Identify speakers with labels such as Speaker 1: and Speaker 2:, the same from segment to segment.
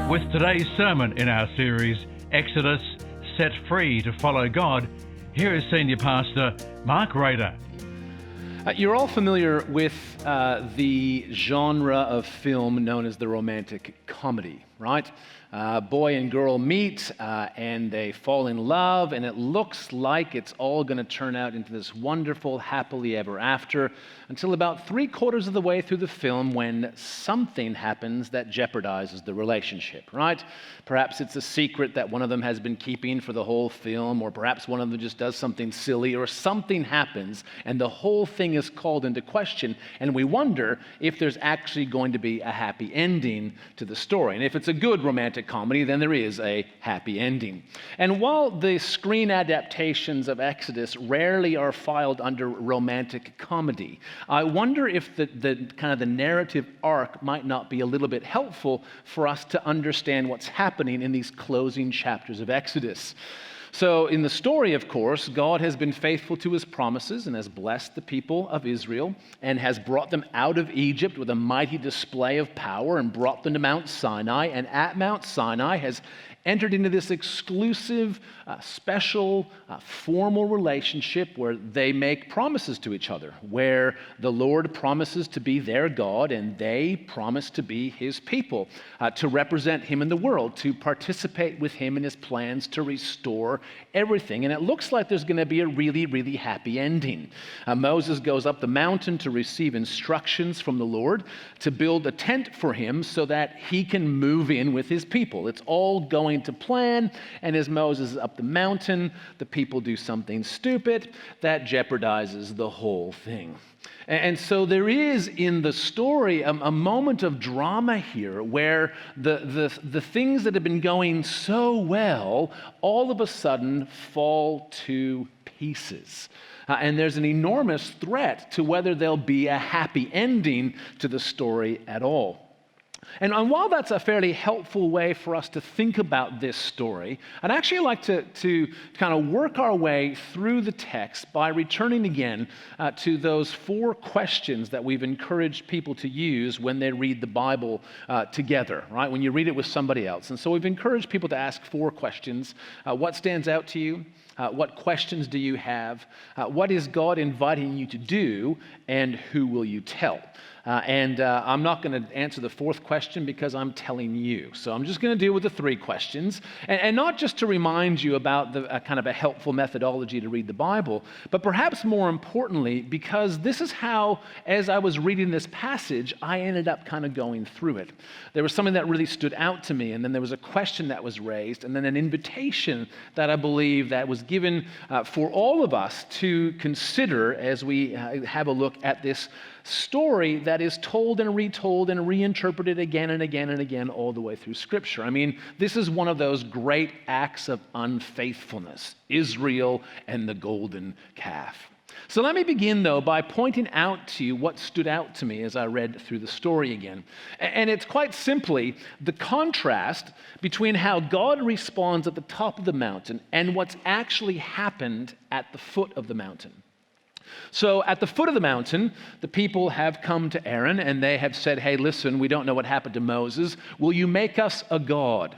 Speaker 1: With today's sermon in our series, Exodus, Set Free to Follow God, here is Senior Pastor Mark Rader.
Speaker 2: You're all familiar with the genre of film known as the romantic comedy, right? Boy and girl meet and they fall in love, and it looks like it's all going to turn out into this wonderful, happily ever after, until about 3/4 of the way through the film when something happens that jeopardizes the relationship, right? Perhaps it's a secret that one of them has been keeping for the whole film, or perhaps one of them just does something silly, or something happens and the whole thing is called into question, and we wonder if there's actually going to be a happy ending to the story. And if it's a good romantic comedy, then there is a happy ending. And while the screen adaptations of Exodus rarely are filed under romantic comedy, I wonder if the kind of the narrative arc might not be a little bit helpful for us to understand what's happening in these closing chapters of Exodus. So in the story, of course, God has been faithful to his promises and has blessed the people of Israel and has brought them out of Egypt with a mighty display of power and brought them to Mount Sinai. And at Mount Sinai has entered into this exclusive, special, formal relationship where they make promises to each other, where the Lord promises to be their God and they promise to be his people, to represent him in the world, to participate with him in his plans to restore everything. And it looks like there's going to be a really, really happy ending. Moses goes up the mountain to receive instructions from the Lord to build a tent for him so that he can move in with his people. It's all going to plan, and as Moses is up the mountain, the people do something stupid that jeopardizes the whole thing. And so there is in the story a moment of drama here where the things that have been going so well all of a sudden fall to pieces. And there's an enormous threat to whether there'll be a happy ending to the story at all. And while that's a fairly helpful way for us to think about this story, I'd actually like to kind of work our way through the text by returning again to those 4 questions that we've encouraged people to use when they read the Bible together, right? When you read it with somebody else. And so we've encouraged people to ask 4 questions. What stands out to you? What questions do you have? What is God inviting you to do? And who will you tell? I'm not going to answer the 4th question because I'm telling you. So I'm just going to deal with the 3 questions. And not just to remind you about the kind of a helpful methodology to read the Bible, but perhaps more importantly, because this is how, as I was reading this passage, I ended up kind of going through it. There was something that really stood out to me, and then there was a question that was raised, and then an invitation that I believe that was given for all of us to consider as we have a look at this story that is told and retold and reinterpreted again and again and again all the way through Scripture. I mean, this is one of those great acts of unfaithfulness, Israel and the golden calf. So let me begin, though, by pointing out to you what stood out to me as I read through the story again. And it's quite simply the contrast between how God responds at the top of the mountain and what's actually happened at the foot of the mountain. So at the foot of the mountain, the people have come to Aaron and they have said, hey, listen, we don't know what happened to Moses. Will you make us a god?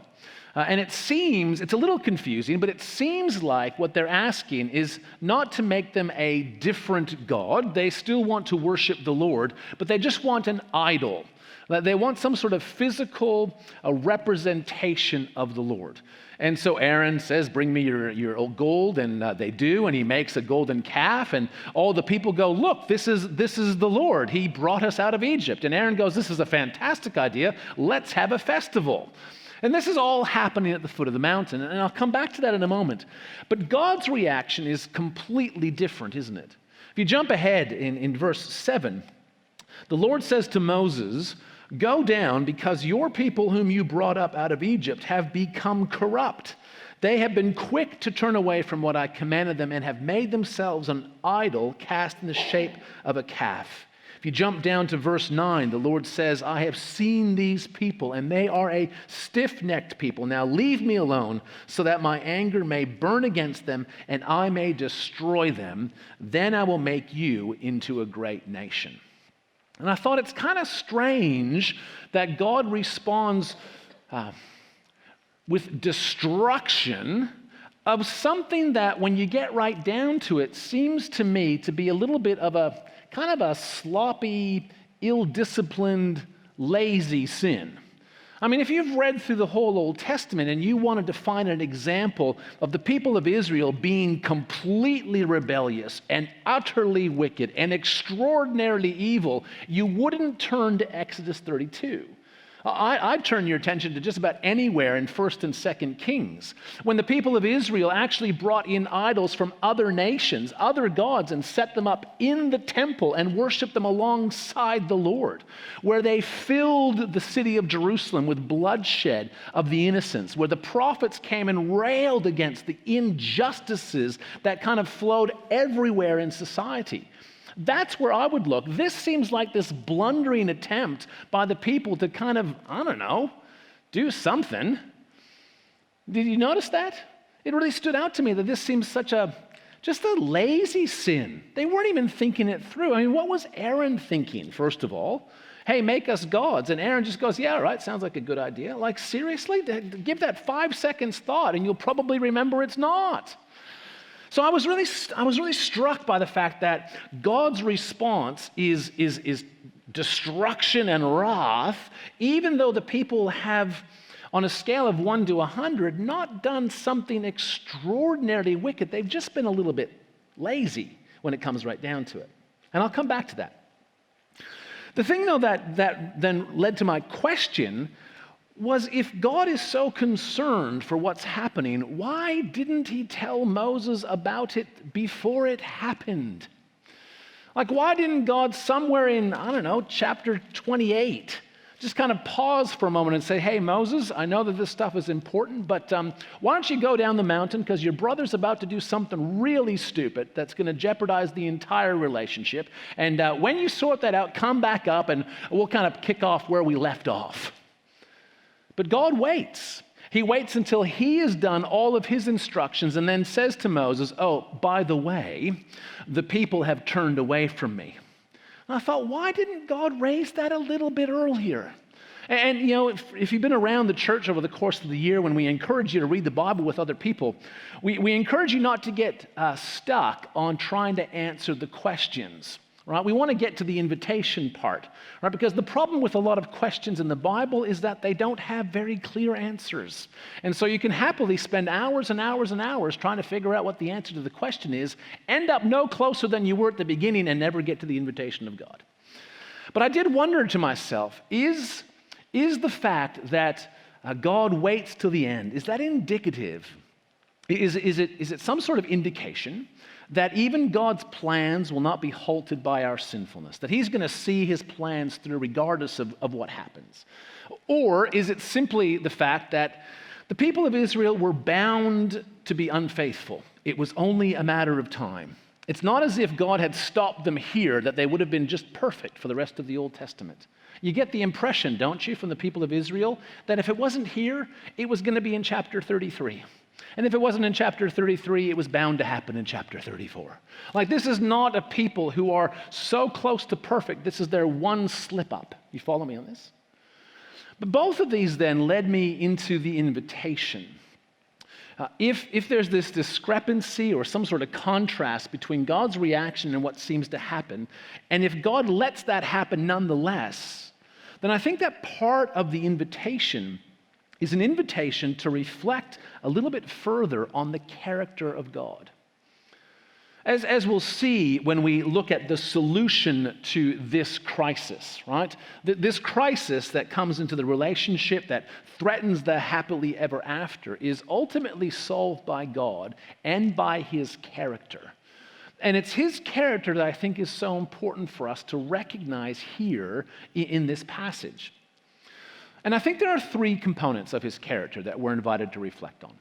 Speaker 2: And it seems, it's a little confusing, but it seems like what they're asking is not to make them a different god. They still want to worship the Lord, but they just want an idol. They want some sort of physical representation of the Lord. And so Aaron says, bring me your old gold, and they do, and he makes a golden calf, and all the people go, look, this is the Lord. He brought us out of Egypt. And Aaron goes, this is a fantastic idea. Let's have a festival. And this is all happening at the foot of the mountain, and I'll come back to that in a moment. But God's reaction is completely different, isn't it? If you jump ahead in verse 7, the Lord says to Moses, go down because your people whom you brought up out of Egypt have become corrupt. They have been quick to turn away from what I commanded them and have made themselves an idol cast in the shape of a calf. If you jump down to verse 9, the Lord says, I have seen these people, and they are a stiff-necked people. Now leave me alone, so that my anger may burn against them, and I may destroy them. Then I will make you into a great nation. And I thought it's kind of strange that God responds with destruction of something that, when you get right down to it, seems to me to be a little bit of a kind of a sloppy, ill-disciplined, lazy sin. I mean, if you've read through the whole Old Testament and you wanted to find an example of the people of Israel being completely rebellious and utterly wicked and extraordinarily evil, you wouldn't turn to Exodus 32. I'd turn your attention to just about anywhere in 1st and 2nd Kings, when the people of Israel actually brought in idols from other nations, other gods, and set them up in the temple and worshiped them alongside the Lord, where they filled the city of Jerusalem with bloodshed of the innocents, where the prophets came and railed against the injustices that kind of flowed everywhere in society. That's where I would look. This seems like this blundering attempt by the people to kind of, do something. Did you notice that? It really stood out to me that this seems just a lazy sin. They weren't even thinking it through. I mean, what was Aaron thinking, first of all? Hey, make us gods. And Aaron just goes, yeah, right, sounds like a good idea. Like, seriously? Give that 5 seconds thought and you'll probably remember it's not. So I was really struck by the fact that God's response is destruction and wrath, even though the people have, on a scale of 1 to 100, not done something extraordinarily wicked. They've just been a little bit lazy when it comes right down to it. And I'll come back to that. The thing, though, that then led to my question was, if God is so concerned for what's happening, why didn't he tell Moses about it before it happened? Like, why didn't God somewhere in, chapter 28, just kind of pause for a moment and say, hey, Moses, I know that this stuff is important, but why don't you go down the mountain, because your brother's about to do something really stupid that's going to jeopardize the entire relationship. And when you sort that out, come back up and we'll kind of kick off where we left off. But God waits. He waits until he has done all of his instructions and then says to Moses, oh, by the way, the people have turned away from me. And I thought, why didn't God raise that a little bit earlier? And if you've been around the church over the course of the year, when we encourage you to read the Bible with other people, we encourage you not to get stuck on trying to answer the questions. Right? We want to get to the invitation part, right? Because the problem with a lot of questions in the Bible is that they don't have very clear answers. And so you can happily spend hours and hours and hours trying to figure out what the answer to the question is, end up no closer than you were at the beginning, and never get to the invitation of God. But I did wonder to myself, is the fact that God waits till the end, is that indicative? Is it some sort of indication that even God's plans will not be halted by our sinfulness, that he's going to see his plans through regardless of what happens? Or is it simply the fact that the people of Israel were bound to be unfaithful? It was only a matter of time. It's not as if God had stopped them here, that they would have been just perfect for the rest of the Old Testament. You get the impression, don't you, from the people of Israel, that if it wasn't here, it was going to be in chapter 33. And if it wasn't in chapter 33, it was bound to happen in chapter 34. Like, this is not a people who are so close to perfect. This is their one slip up. You follow me on this? But both of these then led me into the invitation. If there's this discrepancy or some sort of contrast between God's reaction and what seems to happen, and if God lets that happen nonetheless, then I think that part of the invitation is an invitation to reflect a little bit further on the character of God. As we'll see when we look at the solution to this crisis, right? This crisis that comes into the relationship that threatens the happily ever after is ultimately solved by God and by his character. And it's his character that I think is so important for us to recognize here in this passage. And I think there are 3 components of his character that we're invited to reflect on.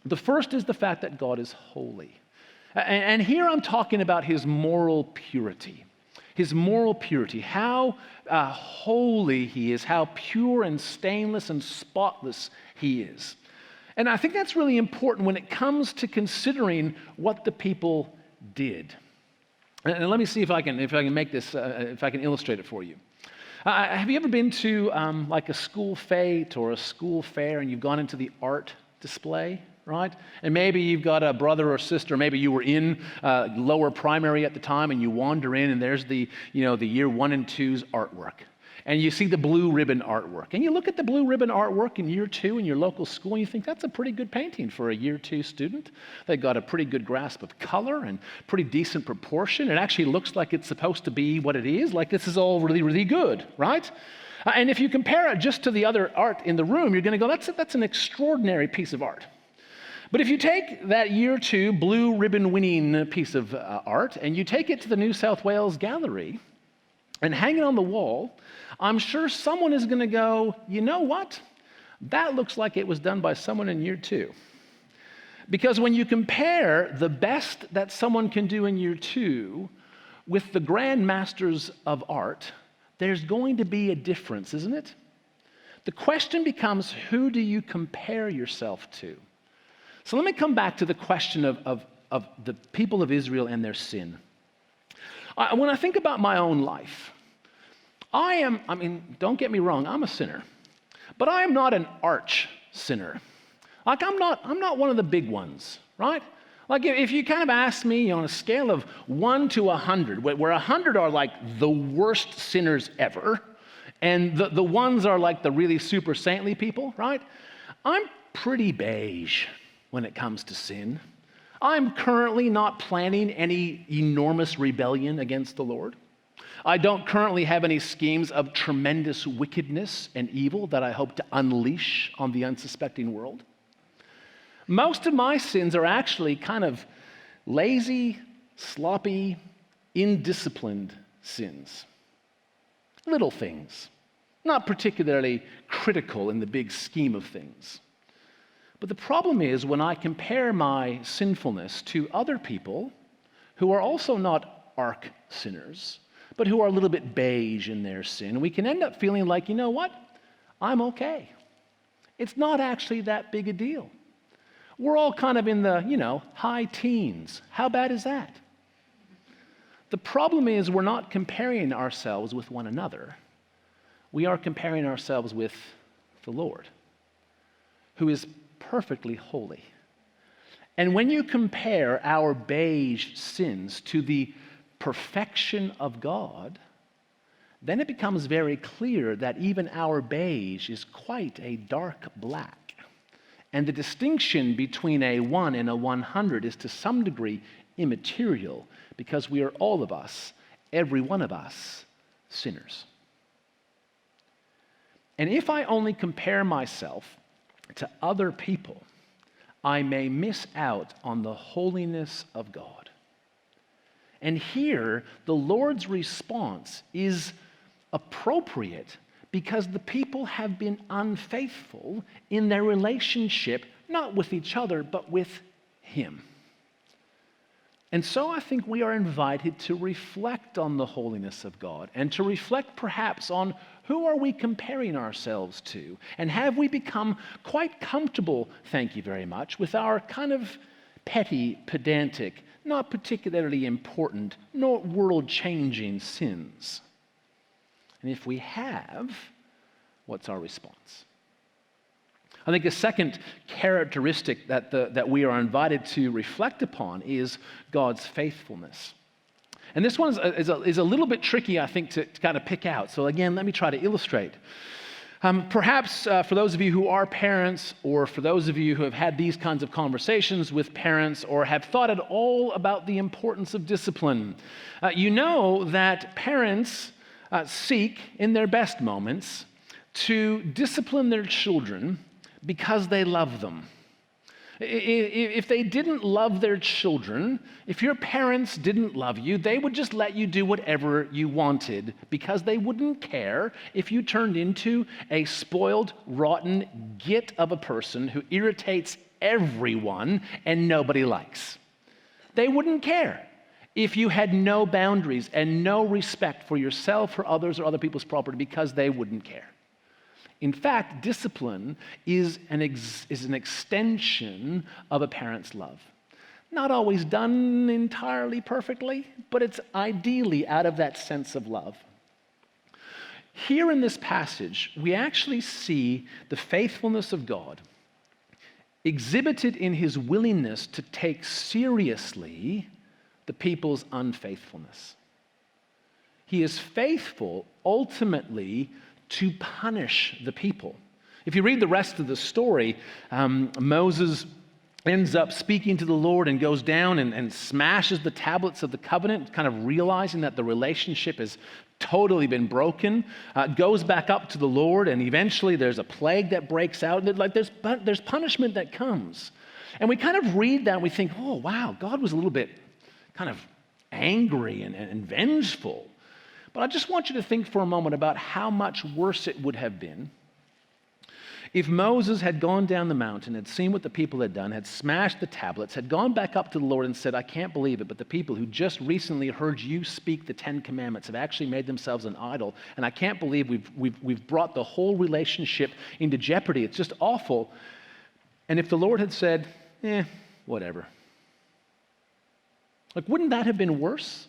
Speaker 2: The first is the fact that God is holy. And here I'm talking about his moral purity. His moral purity, how holy he is, how pure and stainless and spotless he is. And I think that's really important when it comes to considering what the people did. And let me see if I can make this, if I can illustrate it for you. Have you ever been to like a school fete or a school fair and you've gone into the art display? Right? And maybe you've got a brother or sister, maybe you were in lower primary at the time and you wander in and there's the year 1 and 2's artwork. And you see the blue ribbon artwork. And you look at the blue ribbon artwork in year 2 in your local school and you think that's a pretty good painting for a year 2 student. They got a pretty good grasp of color and pretty decent proportion. It actually looks like it's supposed to be what it is. Like this is all really, really good, right? And if you compare it just to the other art in the room, you're going to go, that's an extraordinary piece of art. But if you take that year 2 blue ribbon winning piece of art and you take it to the New South Wales Gallery and hang it on the wall, I'm sure someone is going to go, you know what? That looks like it was done by someone in year 2. Because when you compare the best that someone can do in year 2 with the grand masters of art, there's going to be a difference, isn't it? The question becomes, who do you compare yourself to? So let me come back to the question of the people of Israel and their sin. When I think about my own life, don't get me wrong, I'm a sinner. But I am not an arch sinner. Like I'm not one of the big ones, right? Like if you kind of ask me on a scale of 1 to 100, where 100 are like the worst sinners ever, and the ones are like the really super saintly people, right? I'm pretty beige when it comes to sin. I'm currently not planning any enormous rebellion against the Lord. I don't currently have any schemes of tremendous wickedness and evil that I hope to unleash on the unsuspecting world. Most of my sins are actually kind of lazy, sloppy, indisciplined sins. Little things, not particularly critical in the big scheme of things. But the problem is when I compare my sinfulness to other people who are also not arch sinners, but who are a little bit beige in their sin, we can end up feeling like, you know what? I'm okay. It's not actually that big a deal. We're all kind of in the, high teens. How bad is that? The problem is we're not comparing ourselves with one another. We are comparing ourselves with the Lord, who is perfectly holy. And when you compare our beige sins to the perfection of God, then it becomes very clear that even our beige is quite a dark black. And the distinction between a 1 and a 100 is to some degree immaterial because we are all of us, every one of us, sinners. And if I only compare myself to other people, I may miss out on the holiness of God. And here, the Lord's response is appropriate because the people have been unfaithful in their relationship, not with each other, but with Him. And so I think we are invited to reflect on the holiness of God and to reflect perhaps on who are we comparing ourselves to? And have we become quite comfortable, thank you very much, with our kind of petty, pedantic, not particularly important, nor world-changing sins? And if we have, what's our response? I think a second characteristic that we are invited to reflect upon is God's faithfulness. And this one is a little bit tricky, I think, to kind of pick out. So again, let me try to illustrate. Perhaps for those of you who are parents, or for those of you who have had these kinds of conversations with parents, or have thought at all about the importance of discipline, you know that parents seek, in their best moments, to discipline their children because they love them. If they didn't love their children, if your parents didn't love you, they would just let you do whatever you wanted because they wouldn't care if you turned into a spoiled, rotten git of a person who irritates everyone and nobody likes. They wouldn't care if you had no boundaries and no respect for yourself or others or other people's property, because they wouldn't care. In fact, discipline is an extension of a parent's love. Not always done entirely perfectly, but it's ideally out of that sense of love. Here in this passage, we actually see the faithfulness of God exhibited in his willingness to take seriously the people's unfaithfulness. He is faithful ultimately to punish the people. If you read the rest of the story, Moses ends up speaking to the Lord and goes down and smashes the tablets of the covenant, kind of realizing that the relationship has totally been broken, goes back up to the Lord, and eventually there's a plague that breaks out. There's punishment that comes. And we kind of read that and we think, oh, wow, God was a little bit kind of angry and vengeful. But I just want you to think for a moment about how much worse it would have been if Moses had gone down the mountain, had seen what the people had done, had smashed the tablets, had gone back up to the Lord and said, I can't believe it, but the people who just recently heard you speak the 10 Commandments have actually made themselves an idol, and I can't believe we've brought the whole relationship into jeopardy. It's just awful. And if the Lord had said, whatever. Like, wouldn't that have been worse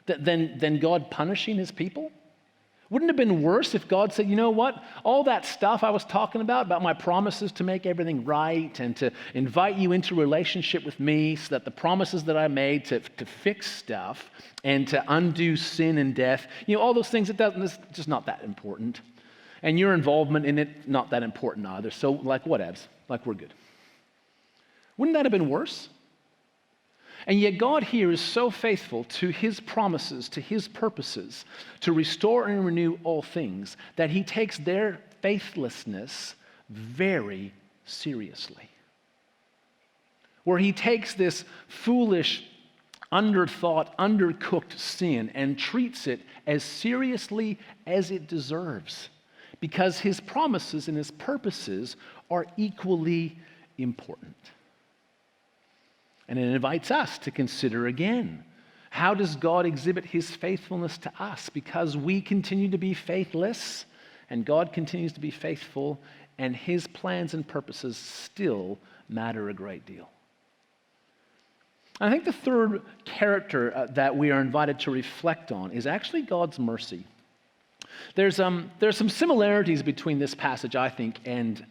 Speaker 2: than God punishing his people? Wouldn't it have been worse if God said, you know what, all that stuff I was talking about my promises to make everything right and to invite you into a relationship with me so that the promises that I made to fix stuff and to undo sin and death, all those things, it's just not that important. And your involvement in it, not that important either. So whatevs, we're good. Wouldn't that have been worse? And yet God here is so faithful to his promises, to his purposes, to restore and renew all things, that he takes their faithlessness very seriously. Where he takes this foolish, underthought, undercooked sin and treats it as seriously as it deserves, because his promises and his purposes are equally important. And it invites us to consider again, how does God exhibit his faithfulness to us? Because we continue to be faithless, and God continues to be faithful, and his plans and purposes still matter a great deal. I think the third character that we are invited to reflect on is actually God's mercy. There's some similarities between this passage, I think, and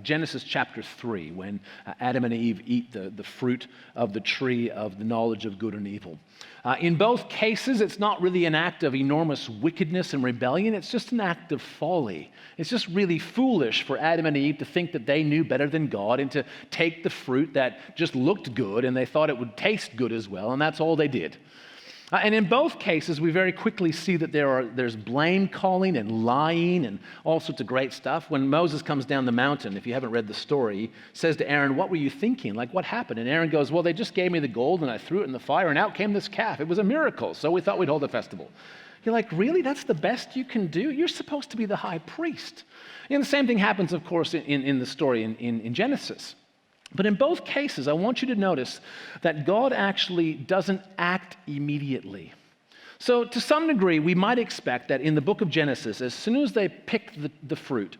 Speaker 2: Genesis chapter 3, when Adam and Eve eat the fruit of the tree of the knowledge of good and evil. In both cases, it's not really an act of enormous wickedness and rebellion. It's just an act of folly. It's just really foolish for Adam and Eve to think that they knew better than God and to take the fruit that just looked good and they thought it would taste good as well, and that's all they did. And in both cases, we very quickly see that there's blame calling and lying and all sorts of great stuff. When Moses comes down the mountain, if you haven't read the story, says to Aaron, what were you thinking? What happened? And Aaron goes, well, they just gave me the gold and I threw it in the fire and out came this calf. It was a miracle, so we thought we'd hold a festival. You're like, really? That's the best you can do? You're supposed to be the high priest. And the same thing happens, of course, in the story in Genesis. But in both cases, I want you to notice that God actually doesn't act immediately. So to some degree, we might expect that in the book of Genesis, as soon as they picked the fruit,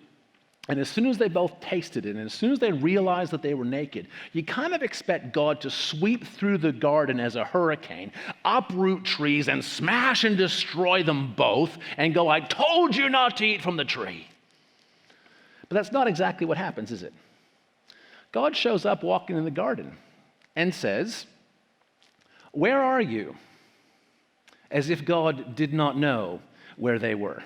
Speaker 2: and as soon as they both tasted it, and as soon as they realized that they were naked, you kind of expect God to sweep through the garden as a hurricane, uproot trees, and smash and destroy them both, and go, I told you not to eat from the tree. But that's not exactly what happens, is it? God shows up walking in the garden and says, where are you? As if God did not know where they were.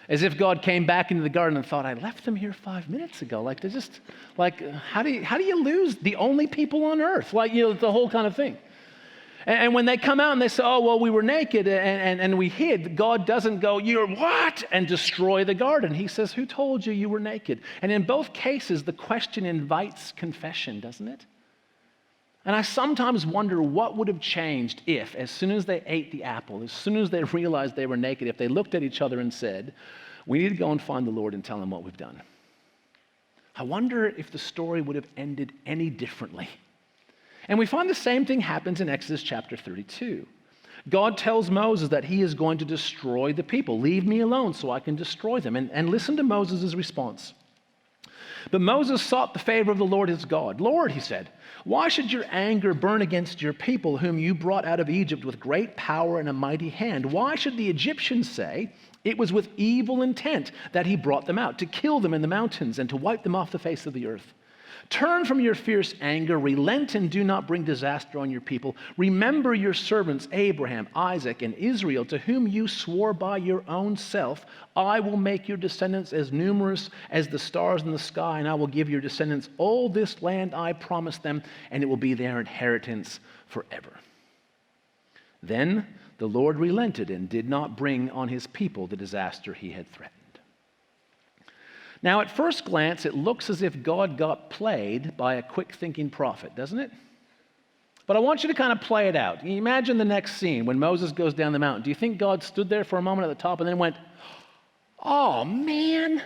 Speaker 2: As if God came back into the garden and thought, I left them here 5 minutes ago. How do you lose the only people on earth? The whole kind of thing. And when they come out and they say, oh, well, we were naked and we hid, God doesn't go, you're what? And destroy the garden. He says, who told you were naked? And in both cases, the question invites confession, doesn't it? And I sometimes wonder what would have changed if, as soon as they ate the apple, as soon as they realized they were naked, if they looked at each other and said, we need to go and find the Lord and tell him what we've done. I wonder if the story would have ended any differently. And we find the same thing happens in Exodus chapter 32. God tells Moses that he is going to destroy the people. Leave me alone so I can destroy them. And listen to Moses' response. But Moses sought the favor of the Lord his God. Lord, he said, why should your anger burn against your people whom you brought out of Egypt with great power and a mighty hand? Why should the Egyptians say it was with evil intent that he brought them out, to kill them in the mountains and to wipe them off the face of the earth? Turn from your fierce anger, relent and do not bring disaster on your people. Remember your servants Abraham, Isaac, and Israel, to whom you swore by your own self, I will make your descendants as numerous as the stars in the sky, and I will give your descendants all this land I promised them, and it will be their inheritance forever. Then the Lord relented and did not bring on his people the disaster he had threatened. Now, at first glance, it looks as if God got played by a quick-thinking prophet, doesn't it? But I want you to kind of play it out. Imagine the next scene when Moses goes down the mountain. Do you think God stood there for a moment at the top and then went, oh, man,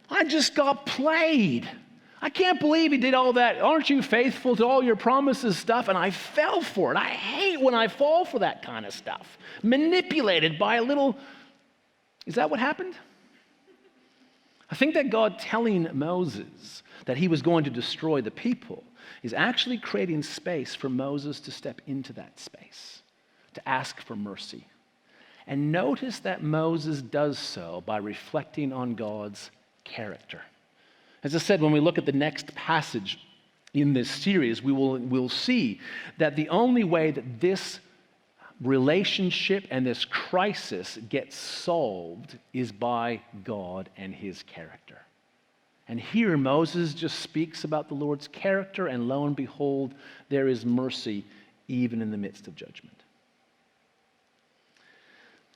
Speaker 2: I just got played. I can't believe he did all that. Aren't you faithful to all your promises stuff? And I fell for it. I hate when I fall for that kind of stuff. Manipulated by a little... Is that what happened? I think that God telling Moses that he was going to destroy the people is actually creating space for Moses to step into that space, to ask for mercy. And notice that Moses does so by reflecting on God's character. As I said, when we look at the next passage in this series, we'll see that the only way that this relationship and this crisis gets solved is by God and his character. And here Moses just speaks about the Lord's character, and lo and behold, there is mercy even in the midst of judgment.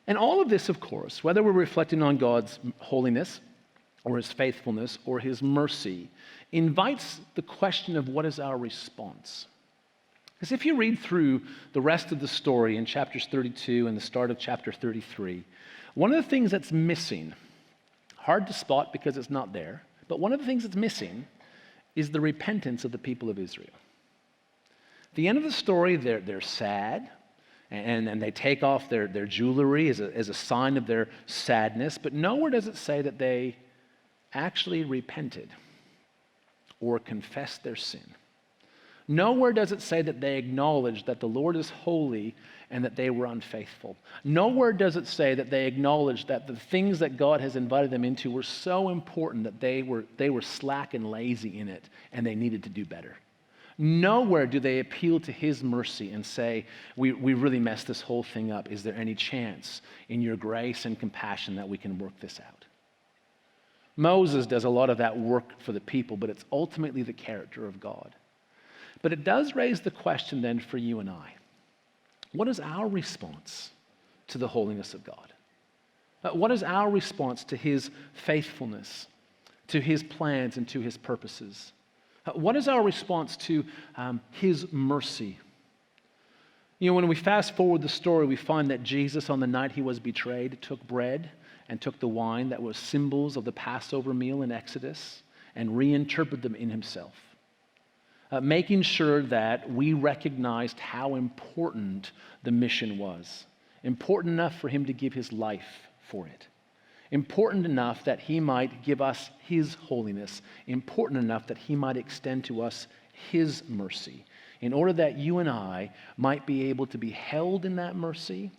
Speaker 2: And all of this, of course, whether we're reflecting on God's holiness or his faithfulness or his mercy, invites the question of what is our response. Because if you read through the rest of the story in chapters 32 and the start of chapter 33, one of the things that's missing, hard to spot because it's not there, but one of the things that's missing is the repentance of the people of Israel. At the end of the story, they're sad, and they take off their jewelry as a sign of their sadness, but nowhere does it say that they actually repented or confessed their sin. Nowhere does it say that they acknowledged that the Lord is holy and that they were unfaithful. Nowhere does it say that they acknowledged that the things that God has invited them into were so important that they were slack and lazy in it and they needed to do better. Nowhere do they appeal to his mercy and say, we really messed this whole thing up. Is there any chance in your grace and compassion that we can work this out? Moses does a lot of that work for the people, but it's ultimately the character of God. But it does raise the question then for you and I. What is our response to the holiness of God? What is our response to his faithfulness, to his plans and to his purposes? What is our response to his mercy? You know, when we fast forward the story, we find that Jesus, on the night he was betrayed, took bread and took the wine that were symbols of the Passover meal in Exodus and reinterpreted them in himself. Making sure that we recognized how important the mission was. Important enough for him to give his life for it. Important enough that he might give us his holiness. Important enough that he might extend to us his mercy. In order that you and I might be able to be held in that mercy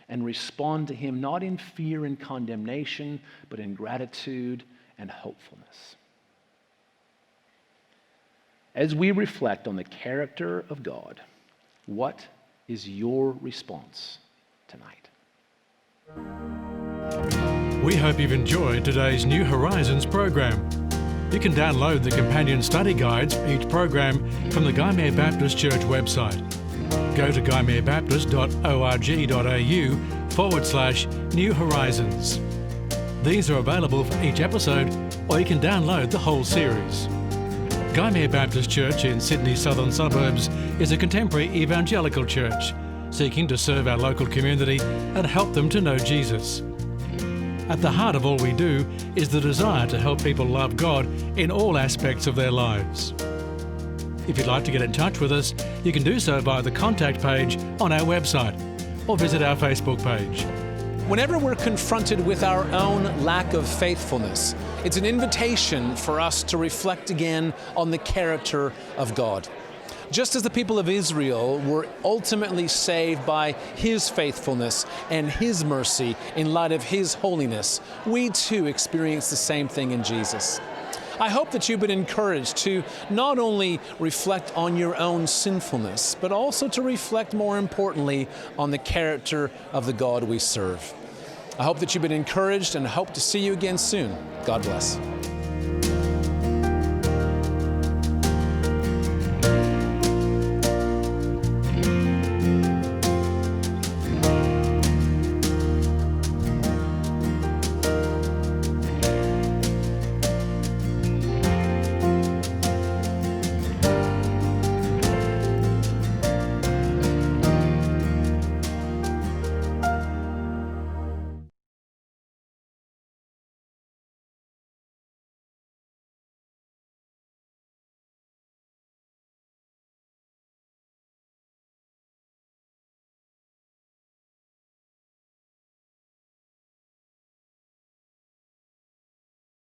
Speaker 2: and respond to him not in fear and condemnation, but in gratitude and hopefulness. As we reflect on the character of God, what is your response tonight?
Speaker 1: We hope you've enjoyed today's New Horizons program. You can download the companion study guides for each program from the Guymer Baptist Church website. Go to guymerbaptist.org.au/New Horizons. These are available for each episode, or you can download the whole series. Guymer Baptist Church in Sydney's southern suburbs is a contemporary evangelical church seeking to serve our local community and help them to know Jesus. At the heart of all we do is the desire to help people love God in all aspects of their lives. If you'd like to get in touch with us, you can do so via the contact page on our website or visit our Facebook page.
Speaker 3: Whenever we're confronted with our own lack of faithfulness, it's an invitation for us to reflect again on the character of God. Just as the people of Israel were ultimately saved by His faithfulness and His mercy in light of His holiness, we too experience the same thing in Jesus. I hope that you've been encouraged to not only reflect on your own sinfulness, but also to reflect more importantly on the character of the God we serve. I hope that you've been encouraged and hope to see you again soon. God bless.